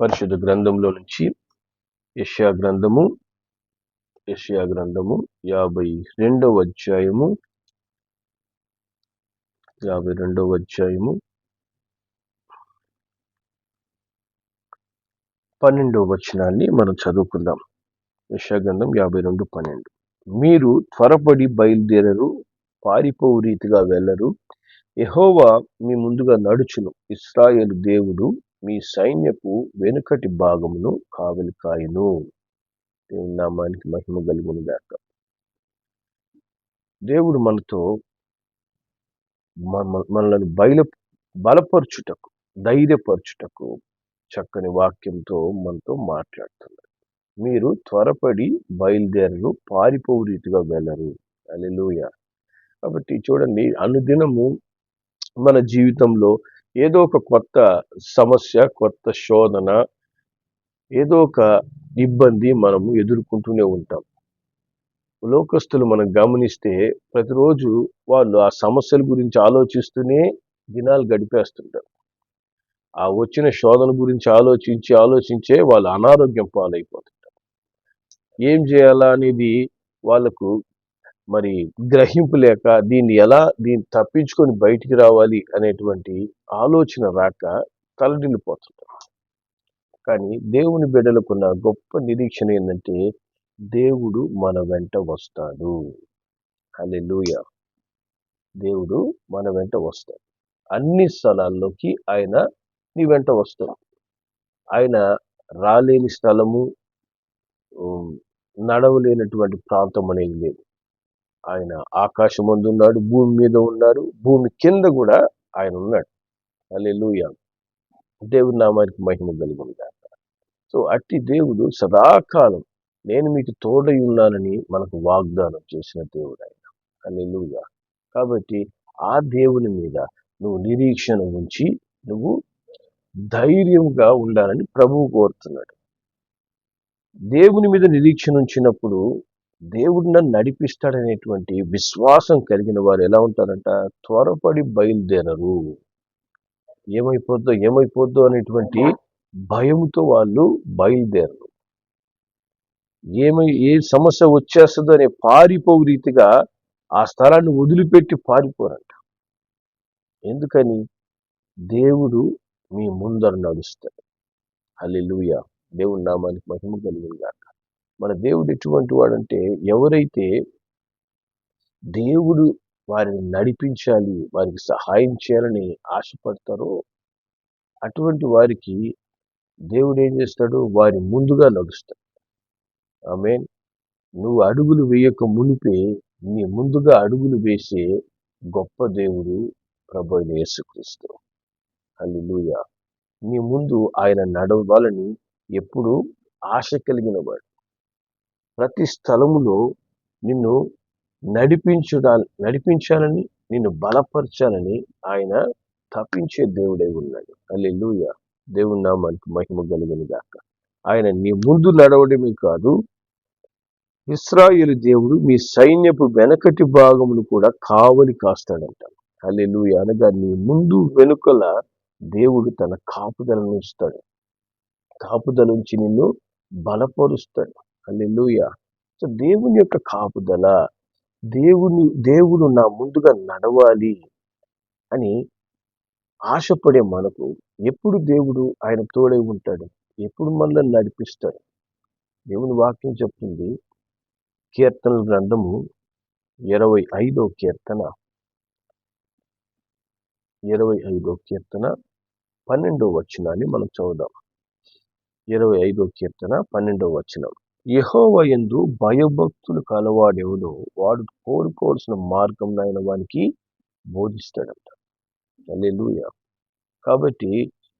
పరిశుద్ధ గ్రంథంలో నుంచి యెషయా గ్రంథము 52వ అధ్యాయము 12వ వచనాన్ని మనం చదువుకుందాం. యెషయా గ్రంథం 52:12. మీరు త్వరపడి బయలుదేరరు, పారిపోవు రీతిగా వెళ్ళరు. యెహోవా మీ ముందుగా నడుచును. ఇశ్రాయేలు దేవుడు మీ సైన్యపు వెనుకటి భాగమును కావలి కాయును. దేవుని నామానికి మహిమ కలుగును గాక. దేవుడు మనలను బలపరచుటకు, ధైర్యపరచుటకు చక్కని వాక్యంతో మనతో మాట్లాడుతున్నారు. మీరు త్వరపడి బయలుదేరరు, పారిపోవు రీతిగా వెళ్ళరు. హల్లెలూయా. కాబట్టి చూడండి, అనుదినము మన జీవితంలో ఏదో ఒక కొత్త సమస్య, కొత్త శోధన, ఏదో ఒక ఇబ్బంది మనము ఎదుర్కొంటూనే ఉంటాం. లోకస్తులు మనం గమనిస్తే ప్రతిరోజు వాళ్ళు ఆ సమస్యల గురించి ఆలోచిస్తూనే దినాలు గడిపేస్తుంటారు. ఆ వచ్చిన శోధన గురించి ఆలోచించే వాళ్ళు అనారోగ్యం పాలైపోతుంటారు. ఏం చేయాలా అనేది వాళ్ళకు మరి గ్రహింపు లేక దీన్ని తప్పించుకొని బయటికి రావాలి అనేటువంటి ఆలోచన రాక తలడిల్లిపోతుంటారు. కానీ దేవుని బిడ్డలకున్న గొప్ప నిరీక్షణ ఏంటంటే దేవుడు మన వెంట వస్తాడు. హల్లెలూయా. దేవుడు మన వెంట వస్తాడు. అన్ని స్థలాల్లోకి ఆయన నీ వెంట వస్తాడు. ఆయన రాలేని స్థలము, నడవలేనటువంటి ప్రాంతం అనేది లేదు. ఆయన ఆకాశం ముందు ఉన్నాడు, భూమి మీద ఉన్నాడు, భూమి కింద కూడా ఆయన ఉన్నాడు. హల్లెలూయా. దేవుని నామానికి మహిమ కలుగును గాక. సో అట్టి దేవుడు సదాకాలం నేను మీకు తోడై ఉన్నానని మనకు వాగ్దానం చేసిన దేవుడు ఆయన. హల్లెలూయా. కాబట్టి ఆ దేవుని మీద నువ్వు నిరీక్షణ ఉంచి నువ్వు ధైర్యంగా ఉండాలని ప్రభువు కోరుతున్నాడు. దేవుని మీద నిరీక్షణ ఉంచినప్పుడు దేవుడు నన్ను నడిపిస్తాడనేటువంటి విశ్వాసం కలిగిన వారు ఎలా ఉంటారంట? త్వరపడి బయలుదేరరు. ఏమైపోద్దో అనేటువంటి భయంతో వాళ్ళు బయలుదేరరు. ఏ సమస్య వచ్చేస్తుందో అనే పారిపోవు రీతిగా ఆ స్థలాన్ని వదిలిపెట్టి పారిపోరంట. ఎందుకని? దేవుడు మీ ముందర నడుస్తాడు. హల్లెలూయా. దేవుని నామానికి మహిమ కలుగును గాక. మన దేవుడు ఎటువంటి వాడంటే, ఎవరైతే దేవుడు వారిని నడిపించాలి, వారికి సహాయం చేయాలని ఆశపడతారో అటువంటి వారికి దేవుడు ఏం చేస్తాడు? వారి ముందుగా నడుస్తాడు. ఆమేన్. నువ్వు అడుగులు వేయక మునిపే నీ ముందుగా అడుగులు వేసే గొప్ప దేవుడు ప్రభు అయిన యేసుక్రీస్తు. హల్లెలూయా. నీ ముందు ఆయన నడవాలని ఎప్పుడు ఆశ కలిగిన వాడు. ప్రతి స్థలములో నిన్ను నడిపించాలని, నిన్ను బలపరచాలని ఆయన తప్పించే దేవుడై ఉన్నాడు. హల్లెలూయా. దేవుని నామానికి మహిమ కలుగును గాక. ఆయన నీ ముందు నడవడమే కాదు, ఇశ్రాయేలు దేవుడు మీ సైన్యపు వెనకటి భాగమును కూడా కావలి కాస్తాడంట. హల్లెలూయా. అనగా నీ ముందు వెనుకల దేవుడు తన కాపుదలను ఇస్తాడు. కాపుదల నుంచి నిన్ను బలపరుస్తాడు. హల్లెలూయా. సో దేవుని యొక్క కాపుదల, దేవుడు నా ముందుగా నడవాలి అని ఆశపడే మనకు ఎప్పుడు దేవుడు ఆయన తోడై ఉంటాడు? ఎప్పుడు మనల్ని నడిపిస్తాడు? దేవుని వాక్యం చెప్తుంది, కీర్తనల గ్రంథము 25వ కీర్తన 12వ వచనాన్ని మనం చదువుదాం. 25వ కీర్తన 12వ వచనం. యెహోవా యందు భయభక్తులు కలవాడెవడో వాడు కోరుకోవాల్సిన మార్గం ఆయన వానికి బోధిస్తాడంట. హల్లెలూయా. కాబట్టి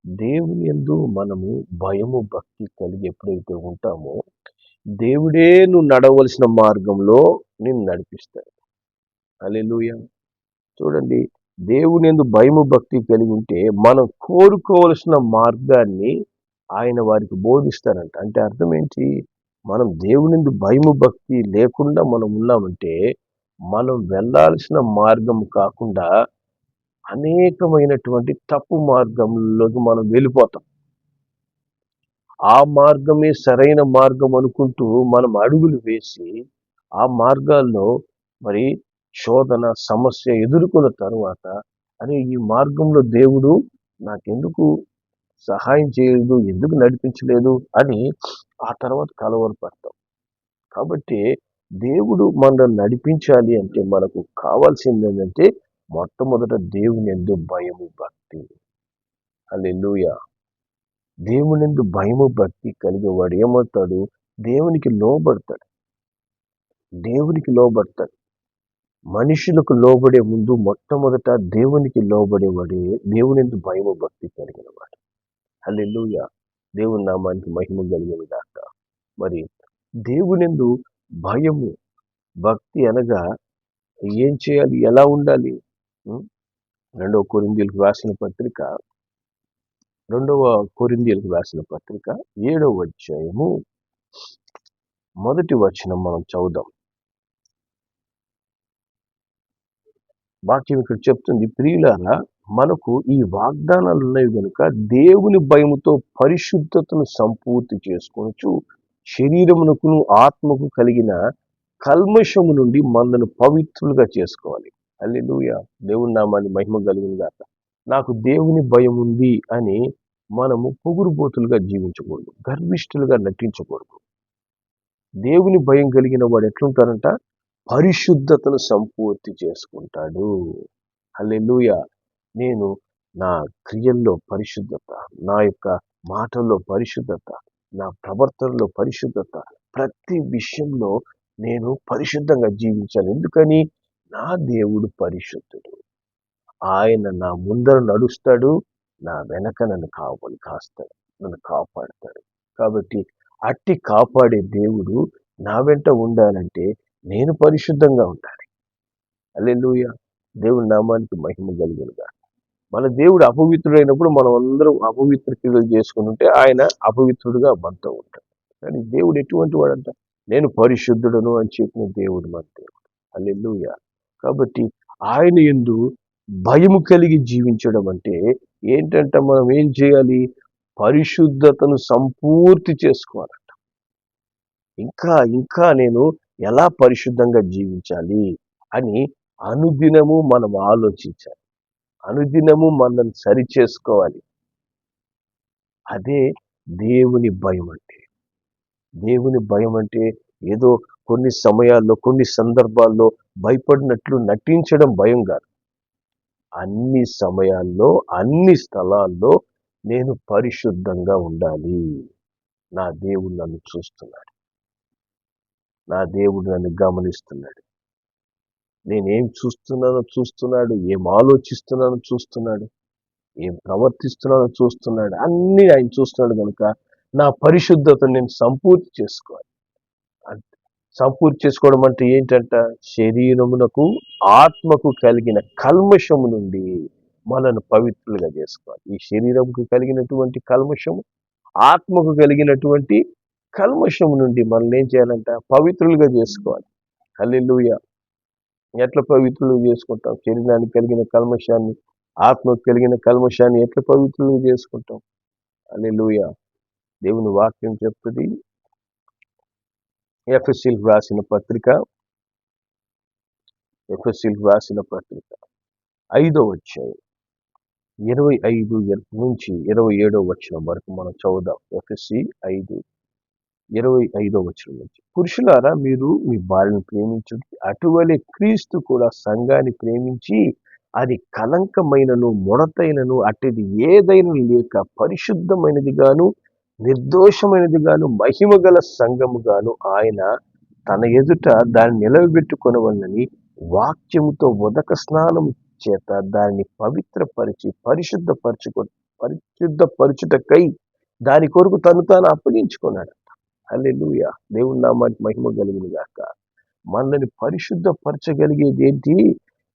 దేవుని యందు మనము భయము భక్తి కలిగి ఎప్పుడైతే ఉంటామో దేవుడే నువ్వు నడవలసిన మార్గంలో నిన్ను నడిపిస్తాడు. హల్లెలూయా. చూడండి, దేవుని యందు భయము భక్తి కలిగి ఉంటే మనం కోరుకోవలసిన మార్గాన్ని ఆయన వారికి బోధిస్తారంట. అంటే అర్థం ఏంటి? మనం దేవుని యందు భయము భక్తి లేకుండా మనం ఉన్నామంటే మనం వెళ్ళాల్సిన మార్గం కాకుండా అనేకమైనటువంటి తప్పు మార్గంలోకి మనం వెళ్ళిపోతాం. ఆ మార్గమే సరైన మార్గం అనుకుంటూ మనం అడుగులు వేసి ఆ మార్గాల్లో మరి శోధన సమస్య ఎదుర్కొన్న తరువాత అరే ఈ మార్గంలో దేవుడు నాకెందుకు సహాయం చేయలేదు, ఎందుకు నడిపించలేదు అని ఆ తర్వాత కలవరపడతాం. కాబట్టి దేవుడు మనల్ని నడిపించాలి అంటే మనకు కావాల్సింది ఏంటంటే మొట్టమొదట దేవుని యందు భయము భక్తి. హల్లెలూయా. దేవునిందు భయము భక్తి కలిగేవాడు ఏమవుతాడు? దేవునికి లోబడతాడు. దేవునికి లోబడతాడు. మనుషులకు లోబడే ముందు మొట్టమొదట దేవునికి లోబడేవాడే దేవునిందు భయము భక్తి కలిగిన వాడు. హల్లెలూయా. దేవుని నామానికి మహిమ కలిగిన గాక. మరి దేవునిందు భయము భక్తి అనగా ఏం చేయాలి? ఎలా ఉండాలి? ఉం? రెండవ కొరింథీయులకు రాసిన పత్రిక 7వ అధ్యాయము మొదటి వచనం మనం చదువుదాం. వాక్యం ఇక్కడ చెప్తుంది, ప్రియులారా మనకు ఈ వాగ్దానాలు ఉన్నాయి కనుక దేవుని భయముతో పరిశుద్ధతను సంపూర్తి చేసుకొనుచు శరీరమునకును ఆత్మకు కలిగిన కల్మషము నుండి మనను పవిత్రులుగా చేసుకోవాలి. హల్లెలూయా. దేవుని నామాన్ని మహిమ కలిగిన గాక. నాకు దేవుని భయం ఉంది అని మనము పొగురుబోతులుగా జీవించకూడదు, గర్విష్ఠులుగా నటించకూడదు. దేవుని భయం కలిగిన వాడు ఎట్లుంటారంట? పరిశుద్ధతను సంపూర్తి చేసుకుంటాడు. హల్లెలూయా. నేను నా క్రియల్లో పరిశుద్ధత, నా యొక్క మాటల్లో పరిశుద్ధత, నా ప్రవర్తనలో పరిశుద్ధత, ప్రతి విషయంలో నేను పరిశుద్ధంగా జీవించాను. ఎందుకని? నా దేవుడు పరిశుద్ధుడు. ఆయన నా ముందర నడుస్తాడు, నా వెనక నన్ను కాస్తాడు, నన్ను కాపాడతాడు. కాబట్టి అట్టి కాపాడే దేవుడు నా వెంట ఉండాలంటే నేను పరిశుద్ధంగా ఉండాలి. హల్లెలూయా. దేవుని నామానికి మహిమ కలుగునుగా. మన దేవుడు అపవిత్రుడైనప్పుడు మనం అందరం అపవిత్ర క్రియలు చేసుకుని ఉంటే ఆయన అపవిత్రుడుగా మనతో ఉంటాడు. కానీ దేవుడు ఎటువంటి వాడంట? నేను పరిశుద్ధుడను అని చెప్పిన దేవుడు మన దేవుడు. హల్లెలూయా. కాబట్టి ఆయన యందు భయము కలిగి జీవించడం అంటే ఏంటంటే మనం ఏం చేయాలి? పరిశుద్ధతను సంపూర్తి చేసుకోవాలంట. ఇంకా ఇంకా నేను ఎలా పరిశుద్ధంగా జీవించాలి అని అనుదినము మనం ఆలోచించాలి. అనుదినము మనం సరి చేసుకోవాలి. అదే దేవుని భయం అంటే. దేవుని భయం అంటే ఏదో కొన్ని సమయాల్లో కొన్ని సందర్భాల్లో భయపడినట్లు నటించడం భయం కాదు. అన్ని సమయాల్లో అన్ని స్థలాల్లో నేను పరిశుద్ధంగా ఉండాలి. నా దేవుడు నన్ను చూస్తున్నాడు, నా దేవుడు నన్ను గమనిస్తున్నాడు, నేనేం చూస్తున్నాడు, ఏం ఆలోచిస్తున్నానో చూస్తున్నాడు, ఏం ప్రవర్తిస్తున్నానో చూస్తున్నాడు. అన్ని ఆయన చూస్తున్నాడు కనుక నా పరిశుద్ధతను నేను సంపూర్తి చేసుకోవాలి. సంపూర్తి చేసుకోవడం అంటే ఏంటంట? శరీరమునకు ఆత్మకు కలిగిన కల్మషము నుండి మనను పవిత్రులుగా చేసుకోవాలి. ఈ శరీరంకు కలిగినటువంటి కల్మషము, ఆత్మకు కలిగినటువంటి కల్మషము నుండి మనల్ని ఏం చేయాలంట? పవిత్రులుగా చేసుకోవాలి. హల్లెలూయా. ఎట్లా పవిత్రులుగా చేసుకుంటాం? శరీరానికి కలిగిన కల్మషాన్ని, ఆత్మకు కలిగిన కల్మషాన్ని ఎట్లా పవిత్రులుగా చేసుకుంటాం? హల్లెలూయా. దేవుని వాక్యం చెప్తుంది. ఎఫెసీయులకు రాసిన పత్రిక 5వ అధ్యాయం 25 నుంచి 27వ వచనం వరకు మనం చదువుదాం. ఎఫెసీ 5:25వ వచనం నుంచి, పురుషులారా మీరు మీ భార్యను ప్రేమించండి, అటువలే క్రీస్తు కూడా సంఘాన్ని ప్రేమించి అది కలంకమైనను ముడతైనను అట్టిది ఏదైనా లేక పరిశుద్ధమైనది గాను నిర్దోషమైనది గాను మహిమ గల సంఘము గాను ఆయన తన ఎదుట దాన్ని నిలవబెట్టుకొనవలనని వాక్యముతో ఉదక స్నానం చేత దాన్ని పవిత్రపరిచి పరిశుద్ధపరచుటకై దాని కొరకు తను తాను అప్పగించుకున్నాడు. హల్లెలూయా. దేవుని నామానికి మహిమ కలుగును గాక. మనల్ని పరిశుద్ధపరచగలిగేది ఏంటి?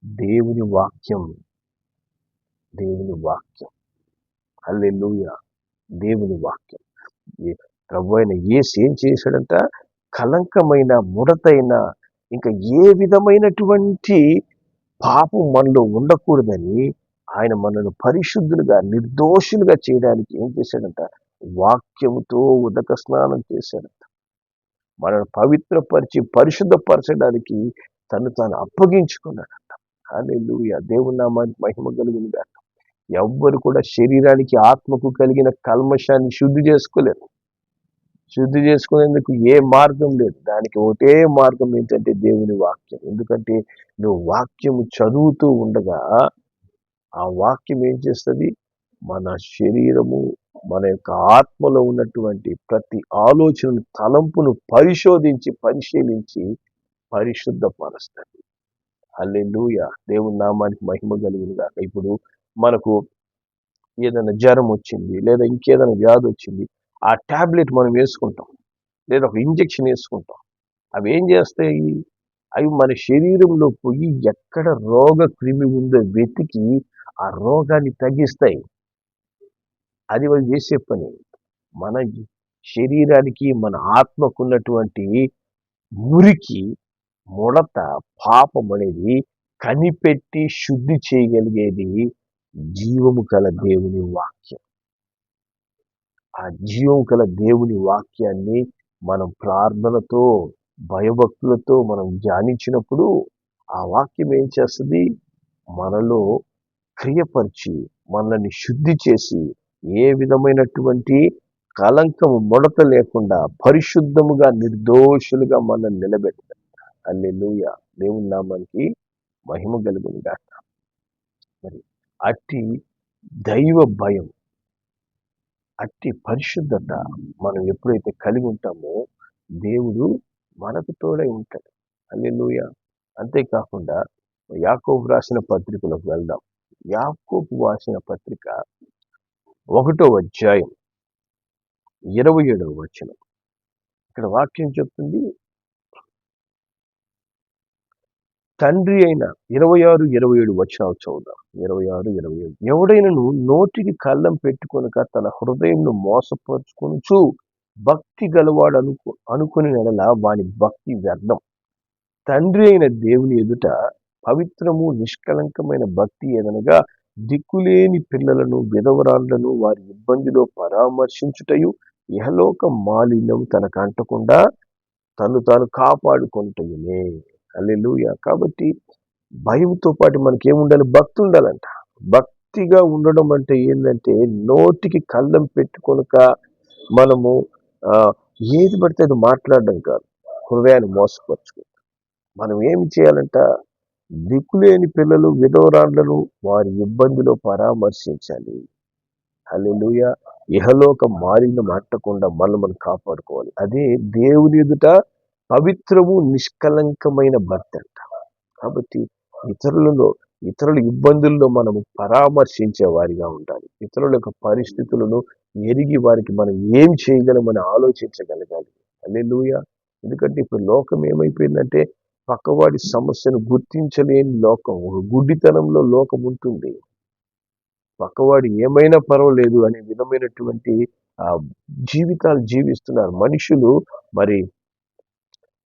దేవుని వాక్యం. దేవుని వాక్యం. హల్లెలూయా. దేవుని వాక్యం. ప్రభువైన యేసు ఏం చేశాడంట? కలంకమైన ముడతైన ఇంకా ఏ విధమైనటువంటి పాపం మనలో ఉండకూడదని ఆయన మనను పరిశుద్ధులుగా నిర్దోషులుగా చేయడానికి ఏం చేశాడంట? వాక్యముతో ఉదక స్నానం చేశాడంట. మనల్ని పవిత్రపరిచి పరిశుద్ధపరచడానికి తను తాను అప్పగించుకున్నాడంట. హల్లెలూయా! దేవుని నామానికి మహిమ కలుగును గాక. ఎవ్వరు కూడా శరీరానికి ఆత్మకు కలిగిన కల్మషాన్ని శుద్ధి చేసుకోలేరు. శుద్ధి చేసుకునేందుకు ఏ మార్గం లేదు. దానికి ఒకటే మార్గం ఏంటంటే దేవుని వాక్యం. ఎందుకంటే నువ్వు వాక్యము చదువుతూ ఉండగా ఆ వాక్యం ఏం చేస్తుంది? మన శరీరము, మన యొక్క ఆత్మలో ఉన్నటువంటి ప్రతి ఆలోచన తలంపును పరిశీలించి పరిశుద్ధపరుస్తుంది. హల్లెలూయా! దేవుని నామానికి మహిమ కలుగును గాక. ఇప్పుడు మనకు ఏదైనా జ్వరం వచ్చింది, లేదా ఇంకేదైనా వ్యాధి వచ్చింది, ఆ టాబ్లెట్ మనం వేసుకుంటాం, లేదా ఒక ఇంజెక్షన్ వేసుకుంటాం. అవి ఏం చేస్తాయి? అవి మన శరీరంలో పోయి ఎక్కడ రోగ క్రిమి ఉందో వెతికి ఆ రోగాన్ని తగ్గిస్తాయి. అది వాళ్ళు చేసే పని. మన శరీరానికి, మన ఆత్మకు ఉన్నటువంటి మురికి, ముడత, పాపం అనేది కనిపెట్టి శుద్ధి చేయగలిగేది జీవము గల దేవుని వాక్యం. ఆ జీవం గల దేవుని వాక్యాన్ని మనం ప్రార్థనతో, భయభక్తులతో మనం ధ్యానించినప్పుడు ఆ వాక్యం ఏం చేస్తుంది? మనలో క్రియపరిచి మనల్ని శుద్ధి చేసి ఏ విధమైనటువంటి కలంకము, ముడత లేకుండా పరిశుద్ధముగా, నిర్దోషులుగా మనల్ని నిలబెడతాడు. హల్లెలూయా! దేవుని నామానికి మహిమ కలుగును గాక. మరి అట్టి దైవ భయం, అట్టి పరిశుద్ధత మనం ఎప్పుడైతే కలిగి ఉంటామో దేవుడు మనకు తోడై ఉంటాడు. హల్లెలూయా! అంతేకాకుండా యాకోబు రాసిన పత్రికలోకి వెళ్దాం. యాకోబు రాసిన పత్రిక 1వ అధ్యాయం 27వ వచనం. ఇక్కడ వాక్యం చెప్తుంది, తండ్రి అయిన 26, 27 వచనాలు చదువుదాం. 26, 27. ఎవడైనను నోటికి కళ్ళం పెట్టుకొనక తన హృదయంను మోసపరుచుకొనుచు భక్తి గలవాడు అనుకుని నెడల వాని భక్తి వ్యర్థం. తండ్రి అయిన దేవుని ఎదుట పవిత్రము నిష్కలంకమైన భక్తి ఏదనగా దిక్కులేని పిల్లలను, విధవరాళ్లను వారి ఇబ్బందిలో పరామర్శించుటయు, ఇహలోక మాలిన్యం తనకు అంటకుండా తను తాను కాపాడుకుంటయునే. హల్లెలూయా! కాబట్టి భయంతో పాటు మనకేముండాలి? భక్తి ఉండాలంట. భక్తిగా ఉండడం అంటే ఏంటంటే నోటికి కళ్ళం పెట్టుకొనక మనము ఏది పడితే అది మాట్లాడడం కాదు, హృదయాన్ని మోసపరుచుకుంటాం. మనం ఏమి చేయాలంట? దిక్కులేని పిల్లలు, విధవరాళ్లను వారి ఇబ్బందిలో పరామర్శించాలి. హల్లెలూయా! ఇహలోక మాలిన్యం అంటకుండా మనం కాపాడుకోవాలి. అదే దేవుని ఎదుట పవిత్రము నిష్కలంకమైన భక్తి అంట. కాబట్టి ఇతరుల ఇబ్బందుల్లో మనము పరామర్శించే వారిగా ఉండాలి. ఇతరుల యొక్క పరిస్థితులను ఎరిగి వారికి మనం ఏం చేయగలమని ఆలోచించగలగాలి. హల్లెలూయా! ఎందుకంటే ఇప్పుడు లోకం ఏమైపోయిందంటే పక్కవాడి సమస్యను గుర్తించలేని లోకం. ఒక గుడ్డితనంలో లోకం ఉంటుంది. పక్కవాడు ఏమైనా పర్వాలేదు అనే విధమైనటువంటి జీవితాలు జీవిస్తున్నారు మనుషులు. మరి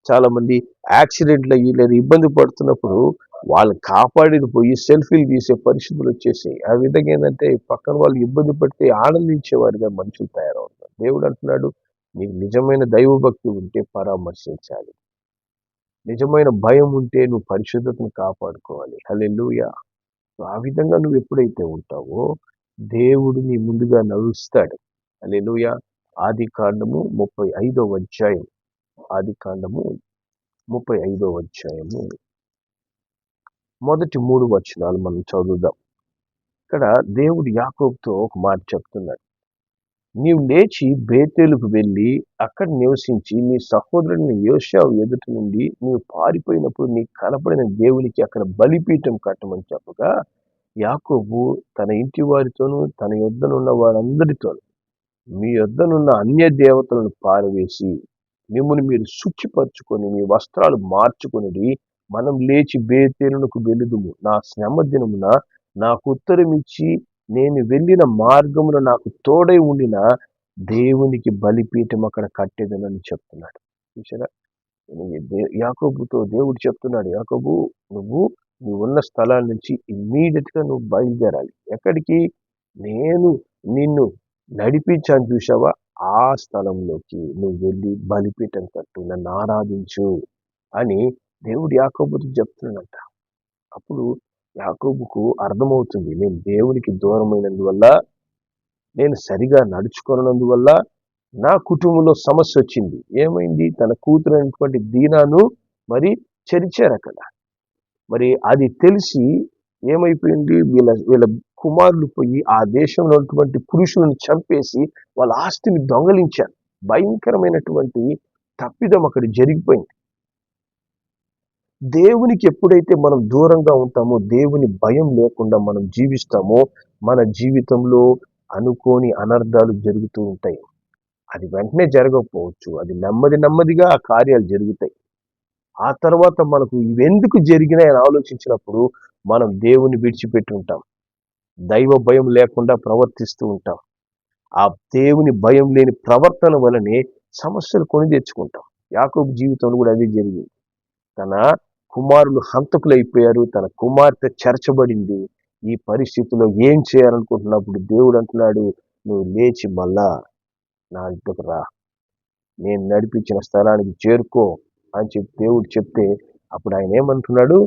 చాలా మంది యాక్సిడెంట్లు అయ్యి లేదా ఇబ్బంది పడుతున్నప్పుడు వాళ్ళని కాపాడేది పోయి సెల్ఫీలు తీసే పరిస్థితులు వచ్చేసాయి. ఆ విధంగా ఏంటంటే పక్కన వాళ్ళు ఇబ్బంది పడితే ఆనందించేవారుగా మనుషులు తయారవుతారు. దేవుడు అంటున్నాడు, నీకు నిజమైన దైవభక్తి ఉంటే పరామర్శించాలి. నిజమైన భయం ఉంటే నువ్వు పరిశుద్ధతను కాపాడుకోవాలి. హల్లెలూయా! ఆ విధంగా నువ్వు ఎప్పుడైతే ఉంటావో దేవుడు నీ ముందుగా నడుస్తాడు. హల్లెలూయా! ఆదికాండము 35వ అధ్యాయం. ఆదికాండము 35వ అధ్యాయము మొదటి 3 వచనాలు మనం చదువుదాం. ఇక్కడ దేవుడు యాకోబుతో ఒక మాట చెప్తున్నాడు. నీవు లేచి బేతేలుకు వెళ్ళి అక్కడ నివసించి నీ సహోదరుని యోషావు ఎదుట నుండి నీవు పారిపోయినప్పుడు నీకు కనపడిన దేవునికి అక్కడ బలిపీఠం కట్టమని చెప్పగా, యాకోబు తన ఇంటి వారితోనూ తన యొద్దనున్న వారందరితోనూ మీ యొద్దనున్న అన్య దేవతలను పారవేసి మిమ్మును మీరు శుచిపరచుకొని మీ వస్త్రాలు మార్చుకొనిడి, మనం లేచి బేతేలునకు వెళుదుము. నా శ్రమ దినమున నాకు ఉత్తరం ఇచ్చి నేను వెళ్ళిన మార్గమున నాకు తోడై ఉండిన దేవునికి బలిపీఠం అక్కడ కట్టేదనని చెప్తున్నాడు. చూసారా? యాకోబుతో దేవుడు చెప్తున్నాడు, యాకోబు నువ్వు ఉన్న స్థలాల నుంచి ఇమ్మీడియట్ గా నువ్వు బయలుదేరాలి. ఎక్కడికి? నేను నిన్ను నడిపించాను చూసావా, ఆ స్థలంలోకి నువ్వు వెళ్ళి బలిపీఠం కట్టు, నన్ను ఆరాధించు అని దేవుడు యాకోబుతో చెప్తున్నాడంట. అప్పుడు యాకోబుకు అర్థమవుతుంది, నేను దేవునికి దూరమైనందువల్ల, నేను సరిగా నడుచుకున్నందువల్ల నా కుటుంబంలో సమస్య వచ్చింది. ఏమైంది? తన కూతురైనటువంటి దీనాను మరి చెరిచారు అక్కడ. మరి అది తెలిసి ఏమైపోయింది? వీళ్ళ వీళ్ళ కుమారులు పోయి ఆ దేశంలో ఉన్నటువంటి పురుషులను చంపేసి వాళ్ళ ఆస్తిని దొంగలించారు. భయంకరమైనటువంటి తప్పిదం అక్కడ జరిగిపోయింది. దేవునికి ఎప్పుడైతే మనం దూరంగా ఉంటామో, దేవుని భయం లేకుండా మనం జీవిస్తామో, మన జీవితంలో అనుకోని అనర్థాలు జరుగుతూ ఉంటాయి. అది వెంటనే జరగకపోవచ్చు, అది నెమ్మదిగా ఆ కార్యాలు జరుగుతాయి. ఆ తర్వాత మనకు ఇవెందుకు జరిగినాయని ఆలోచించినప్పుడు మనం దేవుని విడిచిపెట్టి ఉంటాం. దైవ భయం లేకుండా ప్రవర్తిస్తూ ఉంటాం. ఆ దేవుని భయం లేని ప్రవర్తన వలనే సమస్యలు కొని తెచ్చుకుంటాం. యాకోబు జీవితంలో కూడా అదే జరిగింది. తన కుమారులు హంతకులైపోయారు, తన కుమార్తె చెరచబడింది. ఈ పరిస్థితిలో ఏం చేయాలనుకుంటున్నప్పుడు దేవుడు అంటున్నాడు, నువ్వు లేచి మళ్ళా నా ఇద్దరు రా, నేను నడిపించిన స్థలానికి చేరుకో అని చెప్పి దేవుడు చెప్తే, అప్పుడు ఆయన ఏమంటున్నాడు?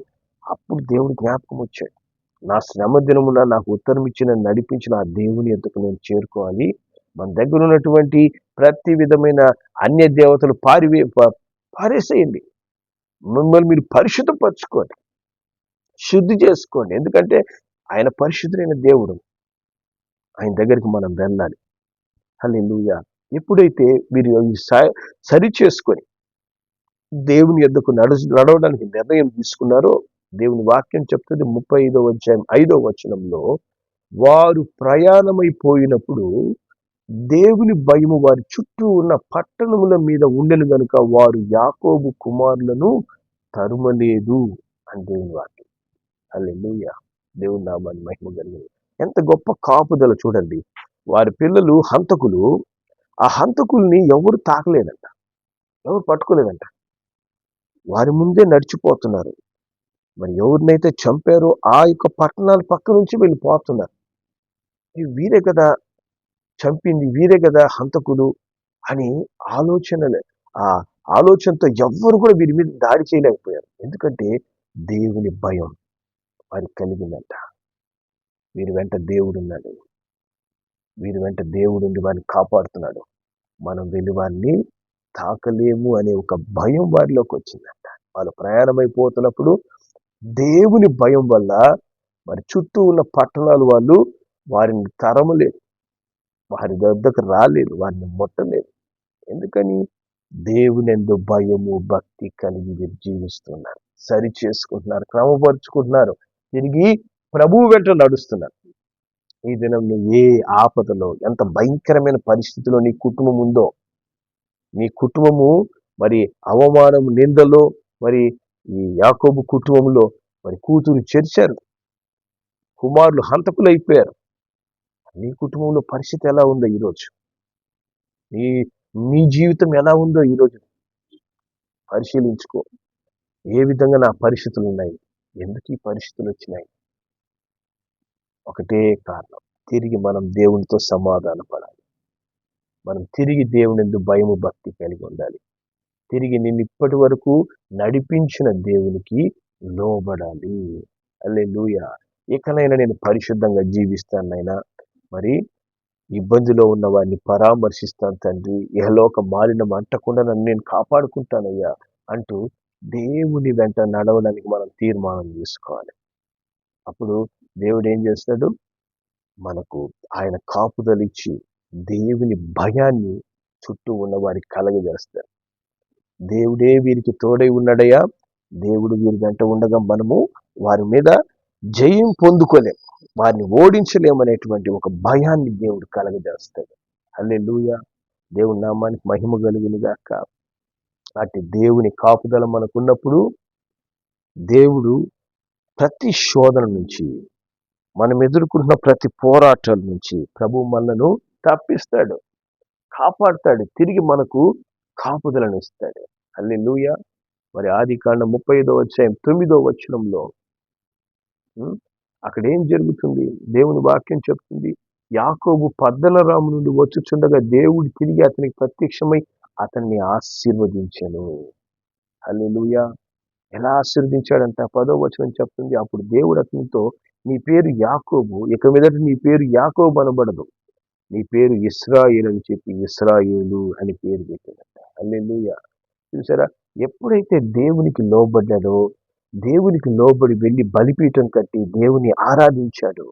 అప్పుడు దేవుడు జ్ఞాపకం వచ్చాడు, నా శ్రమ దినమున నాకు ఉత్తరం ఇచ్చిన నడిపించిన ఆ దేవుని ఎద్దుకు నేను చేరుకోవాలి. మన దగ్గర ఉన్నటువంటి ప్రతి విధమైన అన్య దేవతలు పారేసేయండి. మిమ్మల్ని మీరు పరిశుద్ధపరచుకోండి, శుద్ధి చేసుకోండి. ఎందుకంటే ఆయన పరిశుద్ధులైన దేవుడు, ఆయన దగ్గరికి మనం వెళ్ళాలి. హల్లెలూయా. ఎప్పుడైతే మీరు సరి చేసుకొని దేవుని యొద్దకు నడవడానికి నిర్ణయం తీసుకున్నారో, దేవుని వాక్యం చెప్తుంది 35వ అధ్యాయం 5వ వచనంలో, వారు ప్రయాణమైపోయినప్పుడు దేవుని భయము వారి చుట్టూ ఉన్న పట్టణముల మీద ఉండెను గనుక వారు యాకోబు కుమారులను తరుమలేదు అని దేవుని వాక్యం. హల్లెలూయా. దేవుని నామాన్ని మహిమ కలిగింది. ఎంత గొప్ప కాపుదల చూడండి. వారి పిల్లలు హంతకులు, ఆ హంతకుల్ని ఎవరు తాకలేదంట, ఎవరు పట్టుకోలేదంట. వారి ముందే నడిచిపోతున్నారు. మరి ఎవరినైతే చంపారో ఆ యొక్క పట్టణాల పక్క నుంచి వెళ్ళిపోతున్నారు. వీరే కదా చంపింది, వీరే కదా హంతకులు అని ఆ ఆలోచనతో ఎవ్వరు కూడా వీరి మీద దాడి చేయలేకపోయారు. ఎందుకంటే దేవుని భయం వారికి కలిగిందంట. వీరి వెంట దేవుడున్నాడు, వీరి వెంట దేవుడుండి వారిని కాపాడుతున్నాడు, మనం వెళ్ళి వారిని తాకలేము అనే ఒక భయం వారిలోకి వచ్చిందంట. వాళ్ళు ప్రయాణమైపోతున్నప్పుడు దేవుని భయం వల్ల మరి చుట్టూ ఉన్న పట్టణాలు వాళ్ళు వారిని తరమలేదు, వారి వద్దకు రాలేదు, వారిని ముట్టలేదు. ఎందుకని? దేవుని యందు భయము భక్తి కలిగి వీరు జీవిస్తున్నారు, సరి చేసుకుంటున్నారు, క్రమపరుచుకుంటున్నారు, తిరిగి ప్రభువు వెంట నడుస్తున్నారు. ఈ దినం నువ్వు ఏ ఆపదలో, ఎంత భయంకరమైన పరిస్థితిలో నీ కుటుంబం ఉందో, నీ కుటుంబము మరి అవమానం నిందలో, మరి ఈ యాకోబు కుటుంబంలో మరి కూతురు చెరిచారు, కుమారులు హంతకులు అయిపోయారు. నీ కుటుంబంలో పరిస్థితి ఎలా ఉందో ఈరోజు, నీ నీ జీవితం ఎలా ఉందో ఈరోజు పరిశీలించుకో. ఏ విధంగా నా పరిస్థితులు ఉన్నాయి, ఎందుకు ఈ పరిస్థితులు వచ్చినాయి? ఒకటే కారణం, తిరిగి మనం దేవునితో సమాధాన పడాలి. మనం తిరిగి దేవుని యందు భయము భక్తి కలిగి ఉండాలి. తిరిగి నిన్ను ఇప్పటి వరకు నడిపించిన దేవునికి లోబడాలి. హల్లెలూయా. ఇకనైనా నేను పరిశుద్ధంగా జీవిస్తానైనా, మరి ఇబ్బందిలో ఉన్న వారిని పరామర్శిస్తాను తండ్రి, ఇహలోక మాలినం అంటకుండా నన్ను నేను కాపాడుకుంటానయ్యా అంటూ దేవుని వెంట నడవడానికి మనం తీర్మానం చేసుకోవాలి. అప్పుడు దేవుడు ఏం చేస్తాడు? మనకు ఆయన కాపుదలిచ్చి దేవుని భయాన్ని చుట్టూ ఉన్న వారికి కలగజేస్తాడు. దేవుడే వీరికి తోడై ఉన్నాడయ్యా, దేవుడు వీరి వెంట ఉండగా మనము వారి మీద జయం పొందుకోలేం, వారిని ఓడించలేమనేటువంటి ఒక భయాన్ని దేవుడు కలగజేస్తాడు. హల్లెలూయా. దేవుని నామానికి మహిమ కలుగును గాక. అట్టి దేవుని కాపుదల మనకున్నప్పుడు దేవుడు ప్రతి శోధన నుంచి, మనం ఎదుర్కొంటున్న ప్రతి పోరాటాల నుంచి ప్రభు మనలను తప్పిస్తాడు, కాపాడుతాడు, తిరిగి మనకు కాపుదలను ఇస్తాడు. హల్లెలూయా. మరి ఆదికాండం 35వ అధ్యాయం 9వ వచనంలో అక్కడ ఏం జరుగుతుంది? దేవుని వాక్యం చెప్తుంది, యాకోబు పద్దనరాము నుండి వచ్చుచుండగా దేవుడు తిరిగి అతనికి ప్రత్యక్షమై అతన్ని ఆశీర్వదించెను. హల్లెలూయా. ఎలా ఆశీర్వదించాడంట? 10వ వచనం చెప్తుంది, అప్పుడు దేవుడు అతనితో, నీ పేరు యాకోబు, ఇక మీదట నీ పేరు యాకోబు అనబడదు, నీ పేరు ఇశ్రాయేలు అని చెప్పి ఇశ్రాయేలు అని పేరు పెట్టాడంట. హల్లెలూయా. చూసారా? ఎప్పుడైతే దేవునికి లోబడ్డాడో, దేవునికి లోబడి వెళ్ళి బలిపీఠం కట్టి దేవుని ఆరాధించాడు,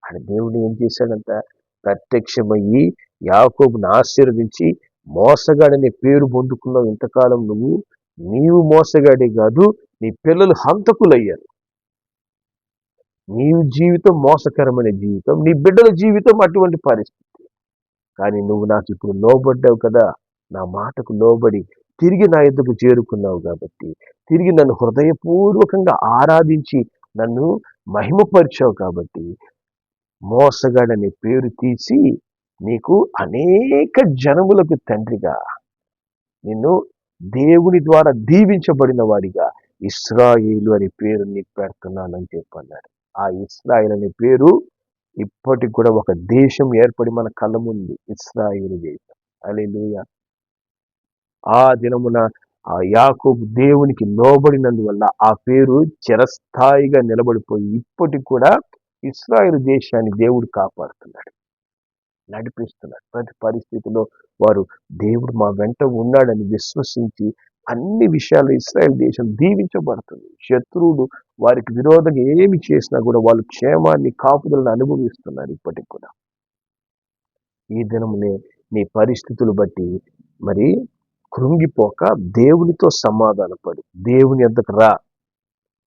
ఆయన దేవుడు ఏం చేశాడంట? ప్రత్యక్షమయ్యి యాకోబుని ఆశీర్వదించి, మోసగాడనే పేరు పొందుకున్నావు ఇంతకాలం నువ్వు, నీవు మోసగాడే కాదు, నీ పిల్లలు హంతకులయ్యారు. నీ జీవితం మోసకరమైన జీవితం, నీ బిడ్డల జీవితం అటువంటి పరిస్థితి. కానీ నువ్వు నాకు ఇప్పుడు లోబడ్డావు కదా, నా మాటకు లోబడి తిరిగి నా ఎద్దుకు చేరుకున్నావు కాబట్టి, తిరిగి నన్ను హృదయపూర్వకంగా ఆరాధించి నన్ను మహిమపరిచావు కాబట్టి, మోసగాడనే పేరు తీసి నీకు అనేక జనములకు తండ్రిగా, నిన్ను దేవుని ద్వారా దీవించబడిన వాడిగా ఇశ్రాయేలు అనే పేరు నీకు పెడుతున్నానని చెప్పన్నాడు. ఆ ఇశ్రాయేల్ అనే పేరు ఇప్పటికి కూడా ఒక దేశం ఏర్పడి మన కళ్ళ ముందు, ఇశ్రాయేలు దేశం. హల్లెలూయా. ఆ దినమున ఆ యాకోబు దేవునికి లోబడినందువల్ల ఆ పేరు చిరస్థాయిగా నిలబడిపోయి ఇప్పటికి కూడా ఇశ్రాయేలు దేశాన్ని దేవుడు కాపాడుతున్నాడు, నడిపిస్తున్నాడు. ప్రతి పరిస్థితిలో వారు దేవుడు మా వెంట ఉన్నాడని విశ్వసించి అన్ని విషయాలు ఇశ్రాయేల్ దేశం దీవించబడుతుంది. శత్రువులు వారికి విరోధంగా ఏమి చేసినా కూడా వాళ్ళు క్షేమాన్ని, కాపుదలను అనుభవిస్తున్నారు ఇప్పటికి కూడా. ఈ దినమునే నీ పరిస్థితులు బట్టి మరి కృంగిపోక దేవునితో సమాధానపడి దేవుని యొద్దకు రా,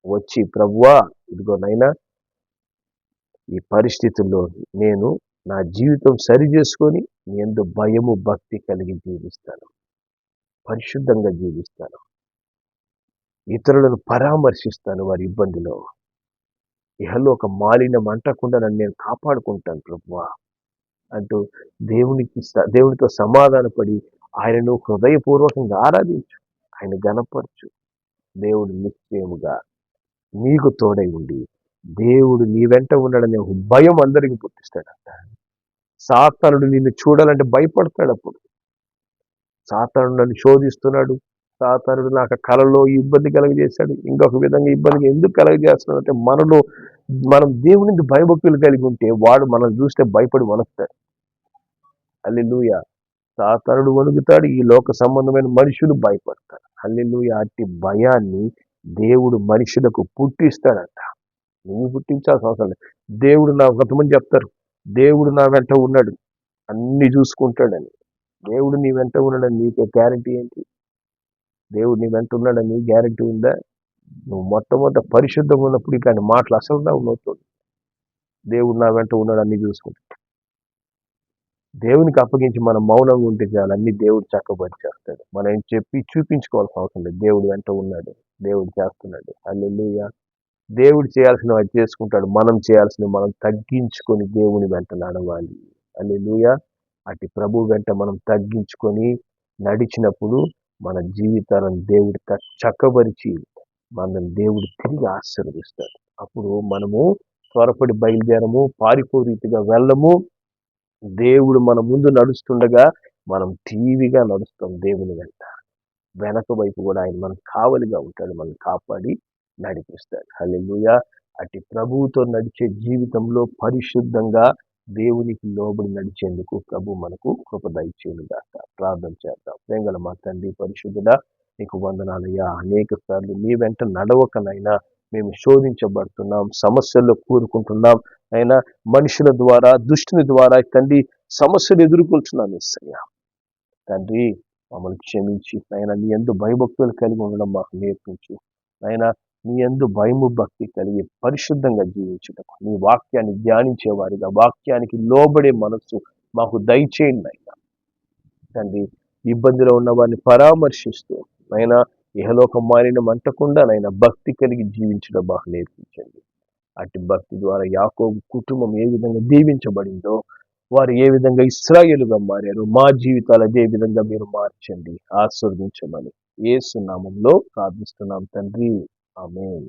వచ్చి ప్రభువా ఇదిగో నైనా ఈ పరిస్థితుల్లో నేను నా జీవితం సరి చేసుకొని నీ యందు భయము భక్తి కలిగి జీవిస్తాను, పరిశుద్ధంగా జీవిస్తాను, ఇతరులను పరామర్శిస్తాను వారి ఇబ్బందిలో, ఇహలోక మాలిన్యం అంటకుండా నన్ను నేను కాపాడుకుంటాను ప్రభువా అంటూ దేవునితో సమాధానపడి ఆయనను హృదయపూర్వకంగా ఆరాధించు, ఆయన గణపరచు. దేవుడు నిశ్చయముగా నీకు తోడై ఉండి దేవుడు నీ వెంట ఉన్నాడనే ఒక భయం అందరికి పుట్టిస్తాడంట. సాతానుడు నిన్ను చూడాలంటే భయపడతాడు. అప్పుడు సాతానుడు నన్ను శోధిస్తున్నాడు, సాతానుడు నాకు కలలో ఇబ్బంది కలగజేశాడు, ఇంకొక విధంగా ఇబ్బంది ఎందుకు కలగజేస్తున్నాడు అంటే మనం దేవుని భయభక్తులు కలిగి ఉంటే వాడు మనం చూస్తే భయపడి వణుకుతాడు. హల్లెలూయా. సాతానుడు వణుకుతాడు, ఈ లోక సంబంధమైన మనుషులు భయపడతారు. హల్లెలూయా. అట్టి భయాన్ని దేవుడు మనుషులకు పుట్టిస్తాడంట. నువ్వు పుట్టించాల్సిన అవసరం లేదు. దేవుడు కొంతమంది చెప్తారు, దేవుడు నా వెంట ఉన్నాడు, అన్ని చూసుకుంటాడని. దేవుడు నీ వెంట ఉన్నాడని నీకే గ్యారంటీ ఏంటి? దేవుడు నీ వెంట ఉన్నాడని గ్యారంటీ ఉందా? నువ్వు మొట్టమొదట పరిశుద్ధంగా ఉన్నప్పుడు ఇట్లాంటి మాటలు అసలు నవ్వుతుంది. దేవుడు నా వెంట ఉన్నాడు, అన్ని చూసుకుంటాడు. దేవునికి అప్పగించి మనం మౌనంగా ఉంటే చాలు, అన్ని దేవుడు చక్కబరిచేస్తాడు. మనం ఏం చెప్పి చూపించుకోవాల్సిన అవసరం లేదు. దేవుడు వెంట ఉన్నాడు, దేవుడు చేస్తున్నాడు. హల్లెలూయా. దేవుడు చేయాల్సిన వాడు చేసుకుంటాడు, మనం చేయాల్సినవి మనం తగ్గించుకొని దేవుని వెంట నడవాలి. హల్లెలూయా. అటు ప్రభు వెంట మనం తగ్గించుకొని నడిచినప్పుడు మన జీవితాలను దేవుడు చక్కబరిచి మనల్ని దేవుడు తిరిగి ఆశీర్వదిస్తాడు. అప్పుడు మనము త్వరపడి బయలుదేరము, పారిపో రీతిగా వెళ్ళము. దేవుడు మన ముందు నడుస్తుండగా మనం టీవీగా నడుస్తాం దేవుని వెంట. వెనక వైపు కూడా ఆయన మనకు కావలిగా ఉంటాడు, మనల్ని కాపాడి నడిపిస్తాడు. హల్లెలూయా. అటు ప్రభువుతో నడిచే జీవితంలో పరిశుద్ధంగా దేవునికి లోబడి నడిచేందుకు ప్రభు మనకు కృప దయచేయునుగాక. ప్రార్థన చేద్దాం. ప్రేమగల మా తండ్రి పరిశుద్ధుడా, నీకు వందనాలయ్యా. అనేక సార్లు నీ వెంట నడవకనైనా మేము శోధించబడుతున్నాం, సమస్యల్లో కూరుకుంటున్నాం అయినా, మనుషుల ద్వారా, దుష్టుని ద్వారా తండ్రి సమస్యలు ఎదుర్కొంటున్నాం. యేసయ్యా తండ్రి, మమ్మల్ని క్షమించి ఆయన నీ యందు భయభక్తులు కలిగి ఉండడం మాకు నేర్పించు. ఆయన నీ యందు భయము భక్తి కలిగి పరిశుద్ధంగా జీవించుటకు, నీ వాక్యాన్ని ధ్యానించేవారిగా, వాక్యానికి లోబడే మనస్సు మాకు దయచేయండి. అయినా తండ్రి, ఇబ్బందిలో ఉన్న వారిని పరామర్శిస్తూ అయినా ఇహలోక మాలిన్యం అంటకుండా నైనా భక్తి కలిగి జీవించడం మాకు నేర్పించండి. అట్టి భక్తి ద్వారా యాకోబు కుటుంబం ఏ విధంగా దీవించబడిందో, వారు ఏ విధంగా ఇశ్రాయేలుగా మారారు, మా జీవితాలు అదే విధంగా మీరు మార్చండి, ఆశీర్వదించమని యేసు నామములో ప్రార్థిస్తున్నాం తండ్రి. ఆమేన్.